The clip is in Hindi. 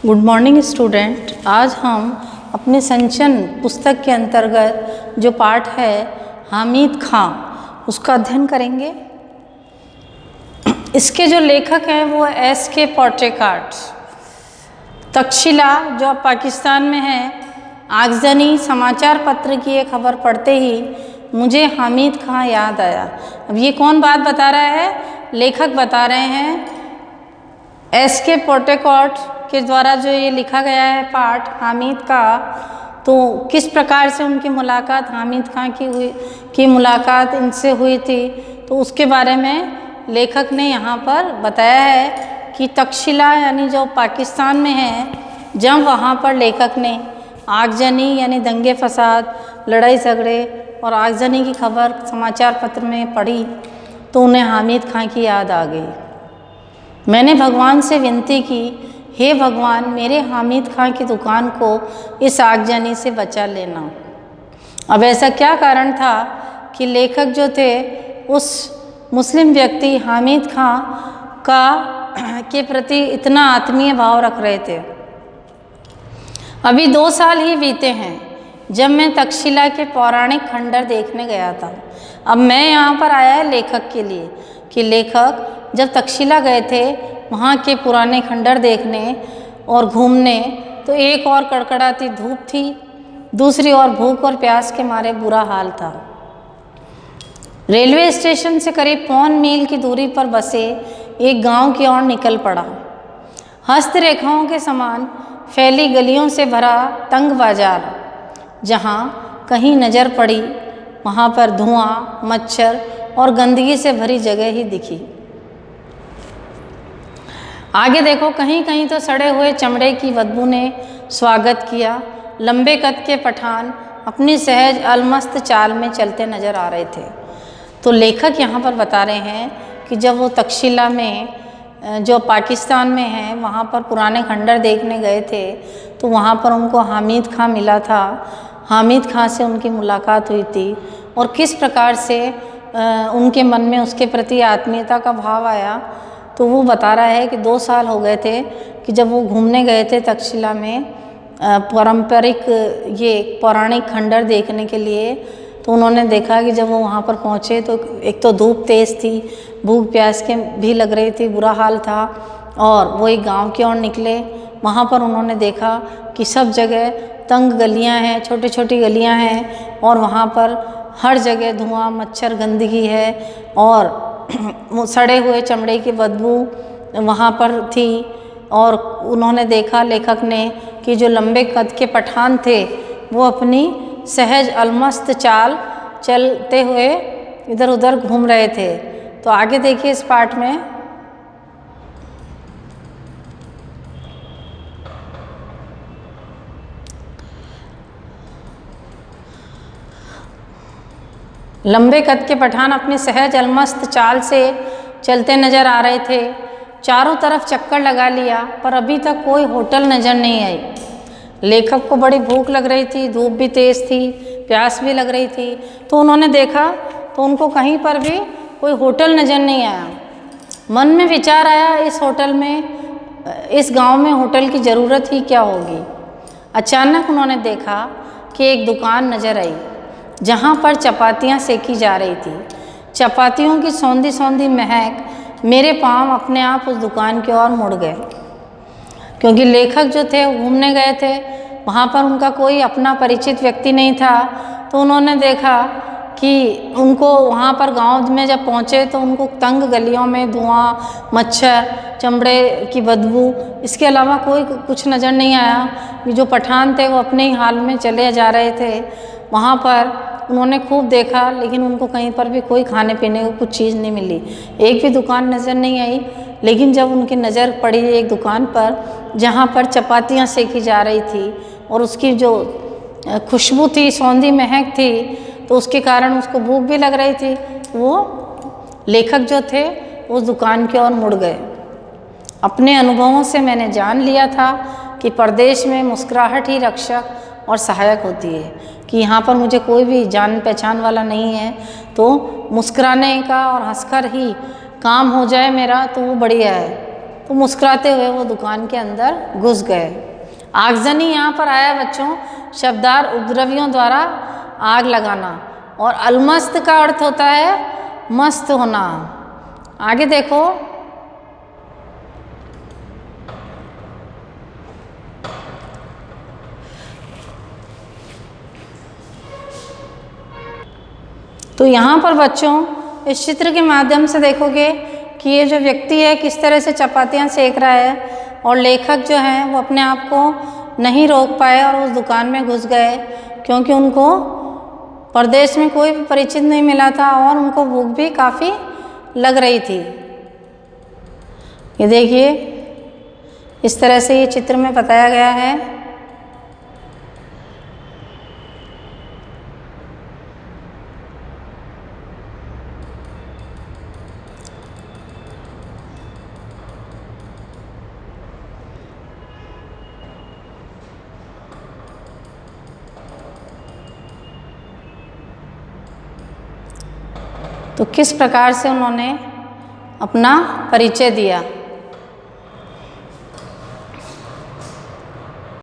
Good morning student. आज हम अपने संचन पुस्तक के अंतर्गत जो पाठ है हामिद खां उसका अध्ययन करेंगे। इसके जो लेखक हैं वो एस.के. पोर्टेकार्ट। तक्षशिला जो पाकिस्तान में है, आगजनी समाचार पत्र की ये खबर पढ़ते ही मुझे हामिद खां याद आया। अब ये कौन बात बता रहा है? लेखक बता रहे हैं। एस.के. पोर्टेकार्ट के द्वारा जो ये लिखा गया है पाठ हामिद का, तो किस प्रकार से उनकी मुलाकात हामिद खां की मुलाकात इनसे हुई थी, तो उसके बारे में लेखक ने यहाँ पर बताया है कि तक्षशिला यानी जो पाकिस्तान में है, जब वहाँ पर लेखक ने आगजनी यानी दंगे फसाद, लड़ाई झगड़े और आगजनी की खबर समाचार पत्र में पढ़ी तो उन्हें हामिद खां की याद आ गई। मैंने भगवान से विनती की, हे भगवान, मेरे हामिद खां की दुकान को इस आगजनी से बचा लेना। अब ऐसा क्या कारण था कि लेखक जो थे उस मुस्लिम व्यक्ति हामिद खां के प्रति इतना आत्मीय भाव रख रहे थे? अभी 2 साल ही बीते हैं जब मैं तक्षशिला के पौराणिक खंडर देखने गया था। अब मैं यहाँ पर आया है लेखक के लिए कि लेखक जब तक्षशिला गए थे वहाँ के पुराने खंडर देखने और घूमने, तो एक और कड़कड़ाती धूप थी, दूसरी ओर भूख और प्यास के मारे बुरा हाल था। रेलवे स्टेशन से करीब 5 मील की दूरी पर बसे एक गांव की ओर निकल पड़ा। हस्तरेखाओं के समान फैली गलियों से भरा तंग बाजार, जहाँ कहीं नज़र पड़ी वहाँ पर धुआं, मच्छर और गंदगी से भरी जगह ही दिखी। आगे देखो, कहीं कहीं तो सड़े हुए चमड़े की बदबू ने स्वागत किया। लंबे कद के पठान अपनी सहज अलमस्त चाल में चलते नजर आ रहे थे। तो लेखक यहाँ पर बता रहे हैं कि जब वो तक्षशिला में जो पाकिस्तान में है वहाँ पर पुराने खंडर देखने गए थे, तो वहाँ पर उनको हामिद खां मिला था। हामिद खां से उनकी मुलाकात हुई थी और किस प्रकार से उनके मन में उसके प्रति आत्मीयता का भाव आया। तो वो बता रहा है कि 2 साल हो गए थे कि जब वो घूमने गए थे तक्षशिला में पारंपरिक ये पौराणिक खंडर देखने के लिए, तो उन्होंने देखा कि जब वो वहाँ पर पहुँचे तो एक तो धूप तेज़ थी, भूख प्यास के भी लग रही थी, बुरा हाल था। और वो एक गांव की ओर निकले, वहाँ पर उन्होंने देखा कि सब जगह तंग गलियाँ हैं, छोटी छोटी गलियाँ हैं और वहाँ पर हर जगह धुआं, मच्छर, गंदगी है और सड़े हुए चमड़े की बदबू वहाँ पर थी। और उन्होंने देखा, लेखक ने, कि जो लंबे कद के पठान थे वो अपनी सहज अलमस्त चाल चलते हुए इधर उधर घूम रहे थे। तो आगे देखिए इस पाठ में। लंबे कद के पठान अपनी सहज अलमस्त चाल से चलते नजर आ रहे थे। चारों तरफ चक्कर लगा लिया पर अभी तक कोई होटल नजर नहीं आई। लेखक को बड़ी भूख लग रही थी, धूप भी तेज थी, प्यास भी लग रही थी। तो उन्होंने देखा तो उनको कहीं पर भी कोई होटल नजर नहीं आया। मन में विचार आया, इस होटल में, इस गांव में होटल की ज़रूरत ही क्या होगी। अचानक उन्होंने देखा कि एक दुकान नजर आई जहाँ पर चपातियाँ सेकी जा रही थी। चपातियों की सौंधी सौंधी महक मेरे पाँव अपने आप उस दुकान की ओर मुड़ गए। क्योंकि लेखक जो थे घूमने गए थे, वहाँ पर उनका कोई अपना परिचित व्यक्ति नहीं था। तो उन्होंने देखा कि उनको वहाँ पर गांव में जब पहुँचे तो उनको तंग गलियों में धुआं, मच्छर, चमड़े की बदबू, इसके अलावा कोई कुछ नज़र नहीं आया। कि जो पठान थे वो अपने ही हाल में चले जा रहे थे। वहाँ पर उन्होंने खूब देखा लेकिन उनको कहीं पर भी कोई खाने पीने को कुछ चीज़ नहीं मिली, एक भी दुकान नज़र नहीं आई। लेकिन जब उनकी नज़र पड़ी एक दुकान पर जहाँ पर चपातियाँ सेकी जा रही थी और उसकी जो खुशबू थी, सौंधी महक थी, तो उसके कारण उसको भूख भी लग रही थी। वो लेखक जो थे उस दुकान की ओर मुड़ गए। अपने अनुभवों से मैंने जान लिया था कि परदेश में मुस्कुराहट ही रक्षक और सहायक होती है, कि यहाँ पर मुझे कोई भी जान पहचान वाला नहीं है, तो मुस्कुराने का और हंसकर ही काम हो जाए मेरा तो वो बढ़िया है। तो मुस्कुराते हुए वो दुकान के अंदर घुस गए। आगजनी यहाँ पर आया बच्चों शब्दार उपद्रवियों द्वारा आग लगाना, और अलमस्त का अर्थ होता है मस्त होना। आगे देखो, तो यहाँ पर बच्चों इस चित्र के माध्यम से देखोगे कि ये जो व्यक्ति है किस तरह से चपातियाँ सेक रहा है, और लेखक जो हैं वो अपने आप को नहीं रोक पाए और उस दुकान में घुस गए, क्योंकि उनको प्रदेश में कोई भी परिचित नहीं मिला था और उनको भूख भी काफ़ी लग रही थी। ये देखिए इस तरह से ये चित्र में बताया गया है। तो किस प्रकार से उन्होंने अपना परिचय दिया।